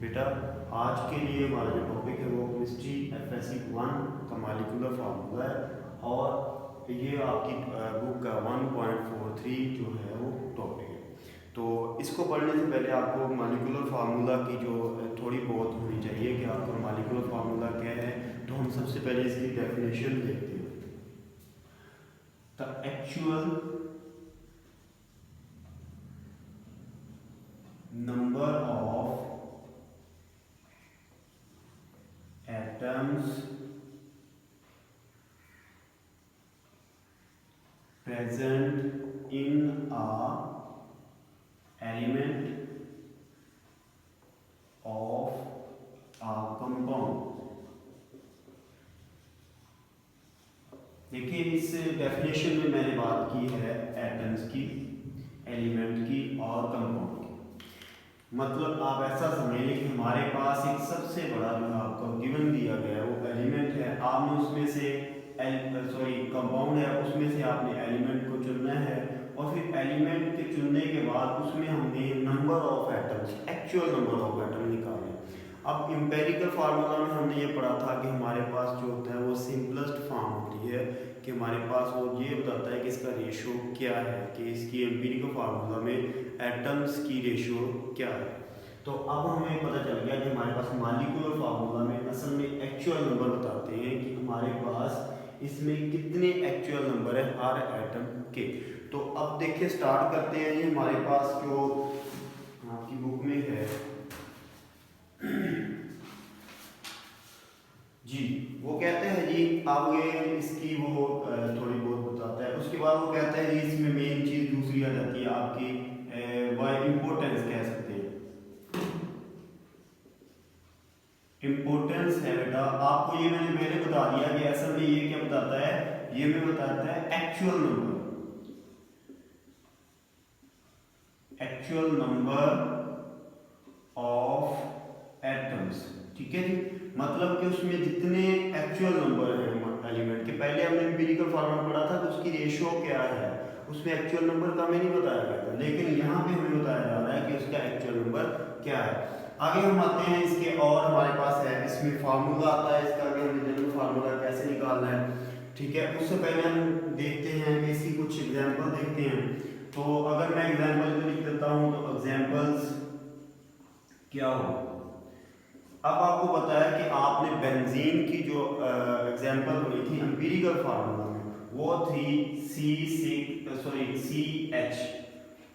बेटा आज के लिए हमारा जो टॉपिक है वो केमिस्ट्री एफएससी 1 का मॉलिक्यूलर फार्मूला है और ये आपकी बुक का 1.43 जो है वो टॉपिक है। तो इसको पढ़ने से पहले आपको मॉलिक्यूलर फार्मूला की जो थोड़ी बहुत होनी चाहिए कि आपको मॉलिक्यूलर फार्मूला क्या है। तो हम सबसे पहले इसकी डेफिनेशन देखते हैं। The actual number of atoms present in a element of a compound। देखिए इस डेफिनेशन में मैंने बात की है एटम्स की, एलिमेंट की और कंपाउंड की। मतलब आप ऐसा समझिए कि हमारे पास एक सबसे बड़ा जो आपको गिवन दिया गया है वो एलिमेंट है। आपने उसमें से कंपाउंड है, उसमें से आपने एलिमेंट को चुनना है और फिर एलिमेंट के चुनने के बाद उसमें हमने number of atoms, actual number of atom निकाले। अब एम्पिरिकल फार्मूला में हमने ये पढ़ा था कि हमारे पास जो होता है वो सिंपलेस्ट फॉर्म होती है कि हमारे पास वो ये बताता है कि इसका रेशो क्या है, कि इसकी एम्पिरिकल फार्मूला में एटम्स की रेशो क्या है। तो अब हमें पता चल गया कि हमारे पास मॉलिक्यूलर फार्मूला में असल में एक्चुअल नंबर बताते हैं कि हमारे पास इसमें कितने एक्चुअल नंबर है हर एटम के। तो अब देखिए स्टार्ट करते हैं। ये हमारे पास जो आपकी बुक में है जी, वो कहते हैं जी अब ये इसकी वो थोड़ी बहुत बताता है। उसके बाद वो कहता है जी इसमें मेन चीज दूसरी आ जाती है आपकी वाई इंपोर्टेंस कह सकते हैं। इंपोर्टेंस है बेटा, आपको ये मैंने पहले बता दिया कि असल में ये क्या बताता है, ये में बताता है एक्चुअल नंबर ऑफ एटम्स। ठीक है जी, मतलब कि उसमें जितने एक्चुअल नंबर हैं एलिमेंट के, पहले हमने एम्पिरिकल फार्मूला पढ़ा था कि उसकी रेशियो क्या है, उसमें एक्चुअल नंबर का हमें नहीं बताया गया था, लेकिन यहाँ पे हमें बताया जा रहा है कि उसका एक्चुअल नंबर क्या है। आगे हम आते हैं इसके, और हमारे पास है इसमें फार्मूला आता है इसका कि हमें जनरल फार्मूला कैसे निकालना है। ठीक है, उससे पहले हम देखते हैं कि इसकी कुछ एग्जांपल देखते हैं। तो अगर मैं एग्जांपल लिख देता हूं तो एग्जांपल्स क्या हो। अब आपको पता है कि आपने बेंजीन की जो एग्जांपल हुई थी एम्पिरिकल फार्मूला में वो थी CH।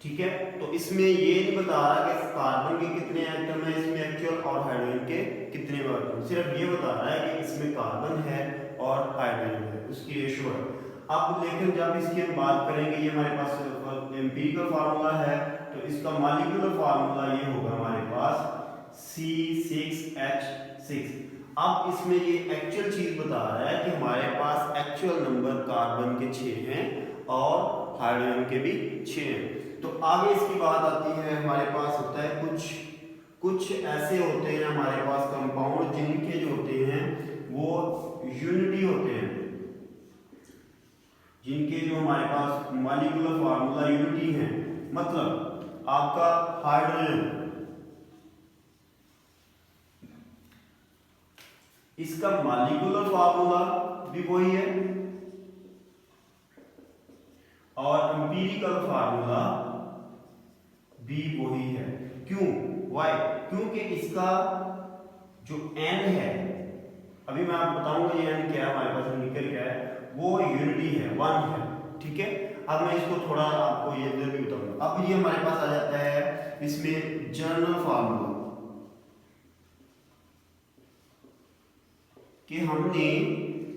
ठीक है, तो इसमें ये नहीं बता रहा कि कार्बन के कितने एटम है इसमें एक्चुअल और हाइड्रोजन के कितने एटम, सिर्फ ये बता रहा है कि इसमें कार्बन है और हाइड्रोजन है, उसकी रेशियो है। अब लेकिन जब इसकी हम बात करेंगे, ये हमारे पास एम्पिरिकल फार्मूला है, तो इसका मॉलिक्यूलर फार्मूला ये होगा हमारे पास C6H6। अब इसमें ये एक्चुअल चीज बता रहा है कि हमारे पास एक्चुअल नंबर कार्बन के 6 हैं और हाइड्रोजन के भी 6 हैं। तो आगे इसकी बात आती है, हमारे पास होता है कुछ ऐसे होते हैं हमारे पास कंपाउंड जिनके जो होते हैं वो यूनिटी होते हैं, जिनके जो हमारे पास मॉलिक्यूलर फार्मूला यूनिटी है। मतलब आपका हाइड्रोजन, इसका मॉलिक्यूलर फार्मूला भी वही है और एम्पिरिकल फार्मूला भी वही है। क्यों, वाई? क्योंकि इसका जो n है, अभी मैं आपको बताऊंगा ये n क्या है, हमारे पास निकल क्या है, वो यूनिटी है, 1 है। ठीक है, अब मैं इसको थोड़ा आपको ये इधर भी बताऊंगा। अब ये हमारे पास आ जाता है इसमें जनरल फार्मूला कि हमने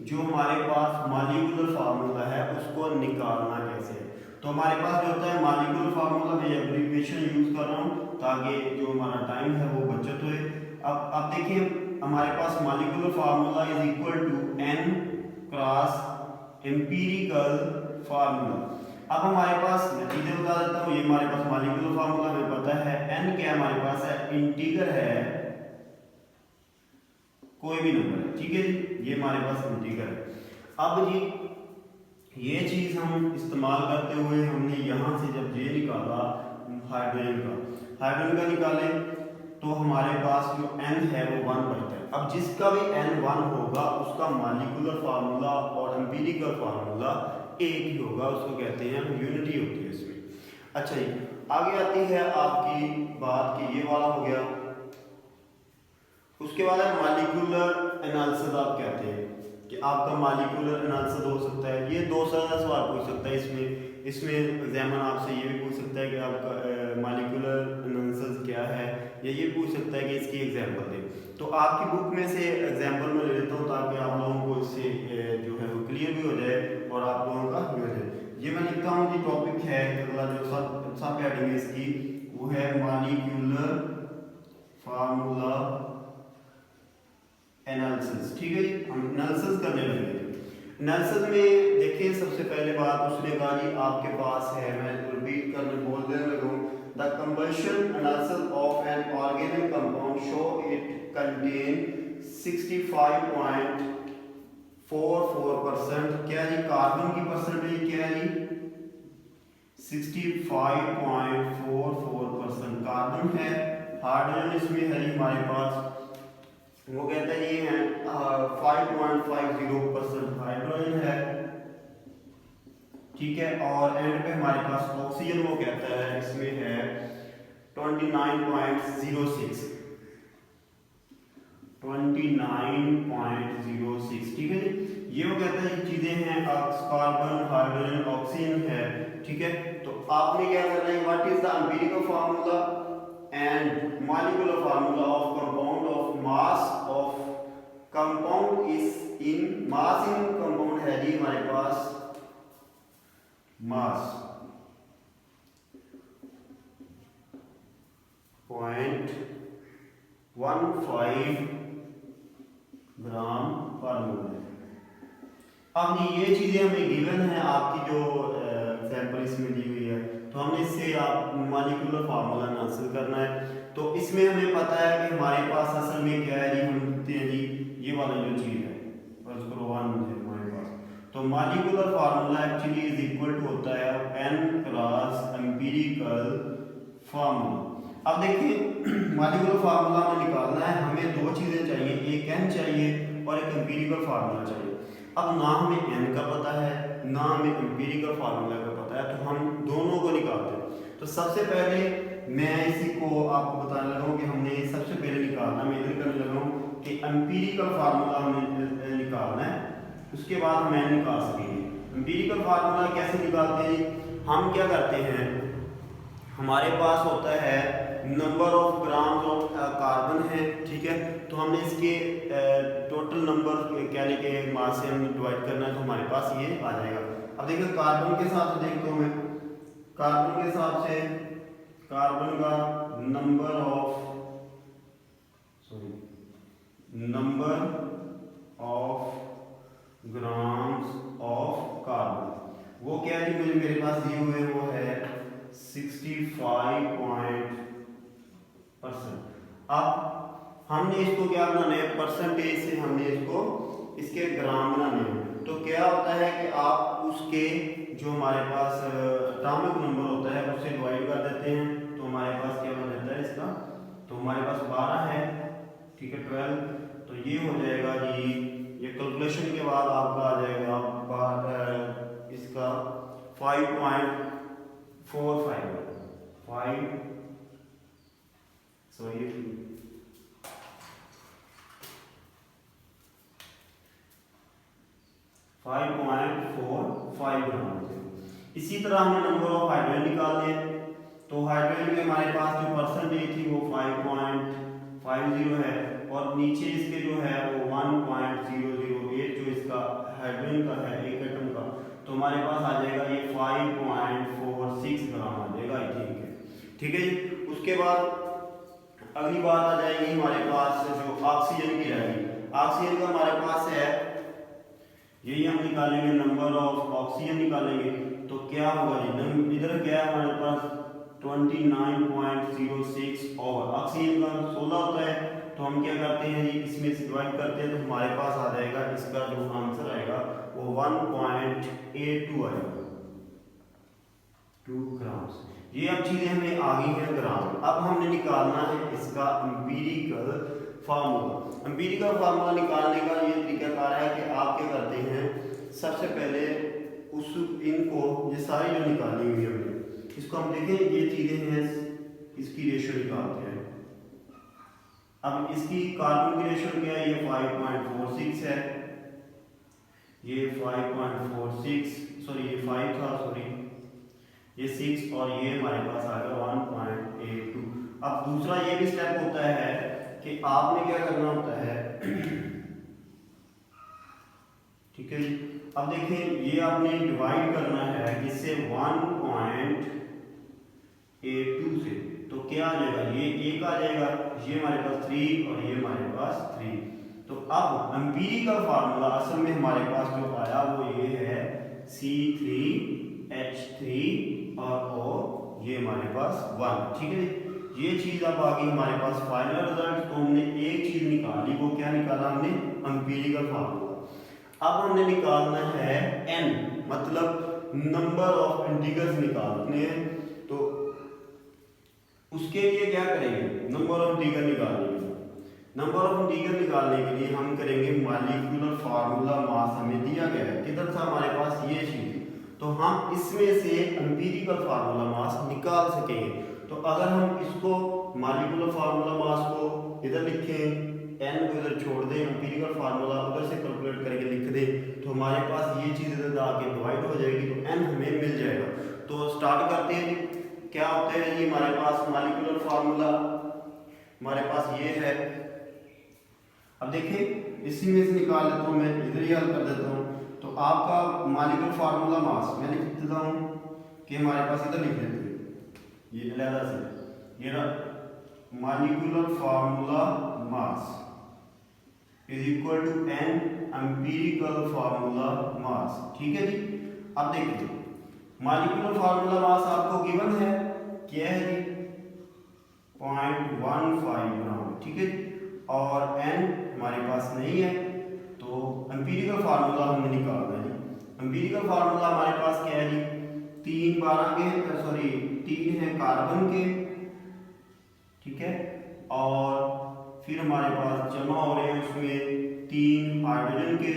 जो हमारे पास मॉलिक्यूलर फार्मूला है उसको निकालना कैसे है। तो हमारे पास जो होता है मॉलिक्यूलर फार्मूला, मैं एब्रिविएशन यूज कर रहा हूं ताकि जो हमारा टाइम है वो बचत होए। अब देखिए हमारे पास molecular formula is equal to n cross empirical formula. अब हमारे पास मैं चीजें बता देता हूँ, ये हमारे पास मॉलिक्यूलर फार्मूला हमें पता है, n क्या हमारे पास है, इंटीगर है कोई भी नंबर है। ठीक है जी, ये हमारे पास इंटीगर है। अब जी ये चीज हम इस्तेमाल करते हुए हमने यहां से जब ये निकाला हाइड्रोजन का निकाले तो हमारे पास जो n है वो 1 बचता है। अब जिसका भी n 1 होगा उसका मॉलिक्यूलर फार्मूला और एम्पिरिकल फार्मूला एक ही होगा, उसको कहते हैं यूनिटी होती है इसमें। अच्छा जी, आगे आती है आपकी बात कि ये वाला हो गया। उसके बाद है मॉलिक्यूलर एनालिसिस। आप कहते हैं कि आपका मॉलिक्यूलर एनालिसिस हो सकता है, ये दो सवाल पूछ सकता है इसमें एग्जामिनर आपसे ये भी पूछ सकता है कि आपका मॉलिक्यूलर एनालिसिस क्या है, या ये पूछ सकता है कि इसकी एग्जांपल दें। तो आपकी बुक में से एग्जांपल मैं ले लेता हूँ ताकि आप लोगों को इससे जो है वो क्लियर भी हो जाए और आप लोगों का हो जाए। ये मैं लिखता हूँ कि टॉपिक है, अगला जो सब हेडिंग है इसकी वो है मॉलिक्यूलर फार्मूला एनालिसिस। ठीक है जी, हम एनालिसिस करने लगे। एनालिसिस में देखिए सबसे पहले बात उसने कहा जी आपके पास है, मैं रिपीट करने बोल देने लगा हूँ, the combustion analysis of an organic compound show it contain 65.44%। क्या जी कार्बन की परसेंटेज क्या है जी 65.44% कार्बन है। हाइड्रोजन इसमें है जी हमारे पास, वो कहता है ये है 5.50% हाइड्रोजन है। ठीक है, और एंड पे हमारे पास ऑक्सीजन वो कहता है इसमें है 29.06। ठीक है जी, ये वो कहता है ये चीजें हैं कार्बन हाइड्रोजन ऑक्सीजन है। ठीक है, तो आपने क्या करना है, what is the empirical formula and molecular formula of compound of mass of compound is in mass in compound है जी हमारे पास मास 0.15 ग्राम पर मोल। अब ये चीजें हमें गिवन है, आपकी जो एग्जांपल इसमें दी हुई है, तो हमने इससे आप मॉलिक्यूलर फार्मूला हासिल करना है। तो इसमें हमें पता है कि हमारे पास असल में क्या है जी, हम लिखते हैं जी ये वाला जो चीज है फर्स्ट करो 1 है हमारे पास, तो molecular formula actually is equal to होता है n क्रॉस एम्पिरिकल फार्मूला। अब देखिए मॉलिक्यूलर फार्मूला हमें निकालना है, हमें दो चीजें चाहिए, एक n चाहिए और एक एम्पिरिकल फार्मूला चाहिए। अब ना हमें n का पता है ना हमें एम्पिरिकल फार्मूला का पता है, तो हम दोनों को निकालते हैं। तो सबसे पहले मैं इसी को आपको बताने लगा हूँ कि हमने सबसे पहले निकालना, मैं इधर करने लगा हूँ कि एम्पिरिकल फार्मूला हमें निकालना है, उसके बाद हम n निकाल सकेंगे। एम्पिरिकल फार्मूला कैसे निकालते हैं, हम क्या करते हैं, हमारे पास होता है number of grams of carbon है। ठीक है, तो हमने इसके टोटल नंबर कहने के मास से हम डिवाइड करना है, तो हमारे पास ये आ जाएगा। अब देखिए कार्बन के हिसाब से देखता हूँ मैं, कार्बन के हिसाब से कार्बन का number of grams of carbon वो क्या है मुझे मेरे पास दिए हुए वो है 65%। अब हमने इसको क्या बनाना है, परसेंटेज से हमने इसको इसके ग्राम बनाने हैं। तो क्या होता है कि आप उसके जो हमारे पास एटॉमिक नंबर होता है उससे डिवाइड कर देते हैं, तो हमारे पास क्या बन जाता है इसका, तो हमारे पास 12 है। ठीक है 12, तो ये हो जाएगा जी, ये कैलकुलेशन के बाद आपका आ जाएगा इसका 5.45 सॉरी 5.45 ग्राम। इसी तरह हमने नंबर ऑफ हाइड्रोजन निकालने हैं, तो हाइड्रोजन के हमारे पास जो परसेंटेज थी वो 5.50 है, और नीचे इसके जो है वो 1.008 जो इसका हाइड्रोजन का है एक एटम का, तो हमारे पास आ जाएगा ये 5.46 ग्राम आ जाएगा आई थिंक है। ठीक है जी, उसके बाद अगली बात आ जाएगी हमारे पास जो ऑक्सीजन की रहेगी। ऑक्सीजन का हमारे पास है यही हम निकालेंगे, नंबर ऑफ ऑक्सीजन निकालेंगे, तो क्या होगा जी, इधर क्या है हमारे पास 29.06 और ऑक्सीजन का 16 होता है, तो हम क्या करते हैं जी इसमें से डिवाइड करते हैं, तो हमारे पास आ जाएगा इसका जो आंसर आएगा वो 1.82 आएगा। 2 ग्राम्स। ये अब चीजें हमें आ गई हैं ग्राम। अब हमने निकालना है इसका एम्पिरिकल फार्मूला। एम्पिरिकल फार्मूला निकालने का ये तरीकाकार है कि आप क्या करते हैं, सबसे पहले उस इनको ये सारी जो निकाली हुई हमने इसको हम देखें, ये चीजें हैं, इसकी रेशियो निकालते हैं। अब इसकी कार्बन की रेशियो क्या है, ये 5.46 है, ये 5.46 सॉरी ये 5 था, सॉरी ये 6 और ये हमारे पास आ गया 1.82। अब दूसरा ये भी स्टेप होता है कि आपने क्या करना होता है, ठीक है जी। अब देखिए ये आपने डिवाइड करना है किससे, 1.82 से, तो क्या आ जाएगा, ये 1 आ जाएगा, ये हमारे पास 3 और ये हमारे पास 3। तो अब एम्पिरिकल फार्मूला असल में हमारे पास जो आया वो ये है C3H3 और O, ये हमारे पास 1, ठीक है। ये चीज अब आ गई हमारे पास फाइनल रिजल्ट। तो हमने एक चीज निकाली, वो क्या निकाला हमने, एम्पिरिकल फार्मूला। अब हमने निकालना है n, मतलब नंबर ऑफ इंटीग्रल्स निकालने हैं। तो उसके लिए क्या करेंगे, नंबर ऑफ इंटीग्रल निकालने के लिए, नंबर ऑफ इंटीग्रल निकालने के लिए हम करेंगे मॉलिक्यूलर फार्मूला मास हमें दिया गया है, किधर था हमारे पास ये चीज, तो हम इसमें से एम्पिरिकल फार्मूला मास निकाल सकेंगे। तो अगर हम इसको मॉलिक्यूलर फार्मूला मास को इधर लिखें, n को इधर छोड़ दें, एम्पिरिकल फार्मूला उधर से कैलकुलेट करके लिख दें, तो हमारे पास ये चीज इधर आके डिवाइड हो जाएगी, तो n हमें मिल जाएगा। तो स्टार्ट करते हैं जी। क्या होता है जी, हमारे पास मॉलिक्यूलर फार्मूला हमारे पास ये है। अब देखिए इसी में से निकाल लेता हूँ, मैं इधर ही हल कर देता हूँ। तो आपका मॉलिक्यूलर फार्मूला मास मैं लिख देता हूँ कि हमारे पास इधर लिख देते हैं, ये अलग से, ये molecular formula mass is equal to an empirical formula mass, ठीक है जी। अब देखिए मॉलिक्यूलर फार्मूला मास आपको गिवन है, क्या है जी, 0.15 ग्राम, ठीक है जी, और n हमारे पास नहीं है, तो एम्पिरिकल फार्मूला हमने निकालना है जी। एम्पिरिकल फार्मूला हमारे पास क्या है जी, 3 12 के सॉरी 3 है कार्बन के, ठीक है, और फिर हमारे पास जमा हो रहे हैं उसमें 3 हाइड्रोजन के,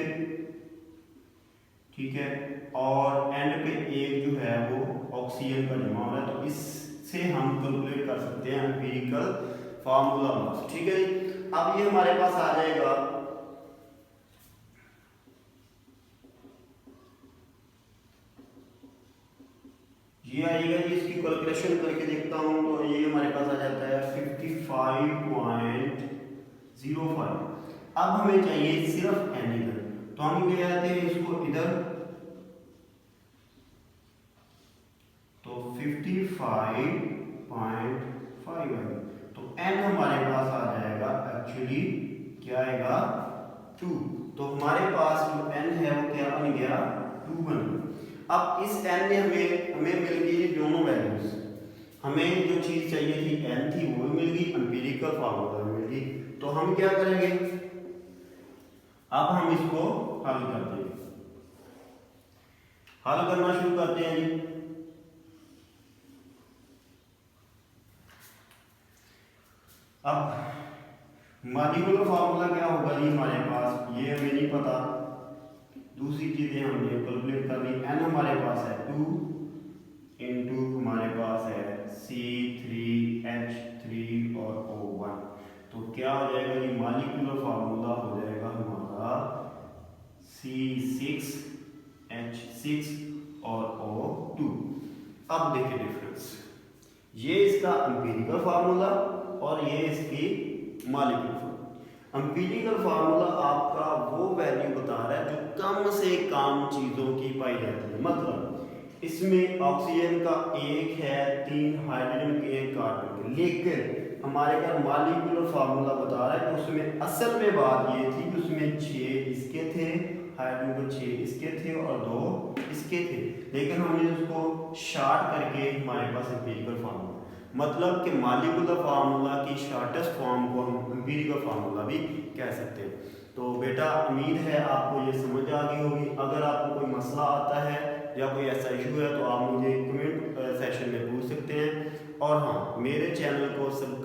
ठीक है, और एंड पे एक जो है वो ऑक्सीजन का जमा हो रहा है। तो इससे हम कैलकुलेट कर सकते हैं एम्पिरिकल फार्मूला मास, ठीक है जी। अब ये हमारे पास आ जाएगा, ये आएगा जी, इसकी कैलकुलेशन करके देखता हूं, तो ये हमारे पास आ जाता है 55.05। अब हमें चाहिए सिर्फ n इधर, तो हम ले आते हैं इसको इधर, तो 55.5, तो n हमारे पास आ जाएगा एक्चुअली क्या आएगा, 2। तो हमारे पास जो n है वो क्या बन गया, 2 बन गया। अब इस n ने हमें मिल गई दोनों वैल्यूज, हमें जो चीज चाहिए थी n थी वो भी मिल गई, एम्पिरिकल फार्मूला मिल गई। तो हम क्या करेंगे, अब हम इसको हल करते हैं, हल करना शुरू करते हैं जी। अब मॉलिक्यूलर फार्मूला क्या होगा जी हमारे पास, ये हमें नहीं पता, दूसरी चीजें हमने कैलकुलेट कर ली। n हमारे पास है 2 इंटू हमारे पास है C3H3 और O1, तो क्या हो जाएगा जी, मॉलिक्यूलर फार्मूला हो जाएगा हमारा C6H6 और O2। अब देखिए डिफरेंस, ये इसका एम्पिरिकल फार्मूला और ये इसकी मॉलिक्यूलर फार्मूला। एम्पिरिकल फार्मूला आपका वो वैल्यू बता रहा है जो कम से कम चीजों की पाई जाती है, मतलब इसमें ऑक्सीजन का 1 है, 3 हाइड्रोजन के, 1 कार्बन के, लेकिन हमारे पास मॉलिक्यूलर फार्मूला बता रहा है कि उसमें असल में बात ये थी कि उसमें 6 इसके थे, हाइड्रोजन को 6 इसके थे और 2 इसके थे, लेकिन हमने उसको शार्ट करके हमारे पास एम्पिरिकल फार्मूला, मतलब कि मॉलिक्यूलर फार्मूला की शॉर्टेस्ट फॉर्म को हम एम्पिरिकल फार्मूला भी कह सकते हैं। तो बेटा उम्मीद है आपको ये समझ आ गई होगी। अगर आपको कोई मसला आता है या कोई ऐसा इशू है तो आप मुझे कमेंट सेक्शन में पूछ सकते हैं। और हाँ, मेरे चैनल को सब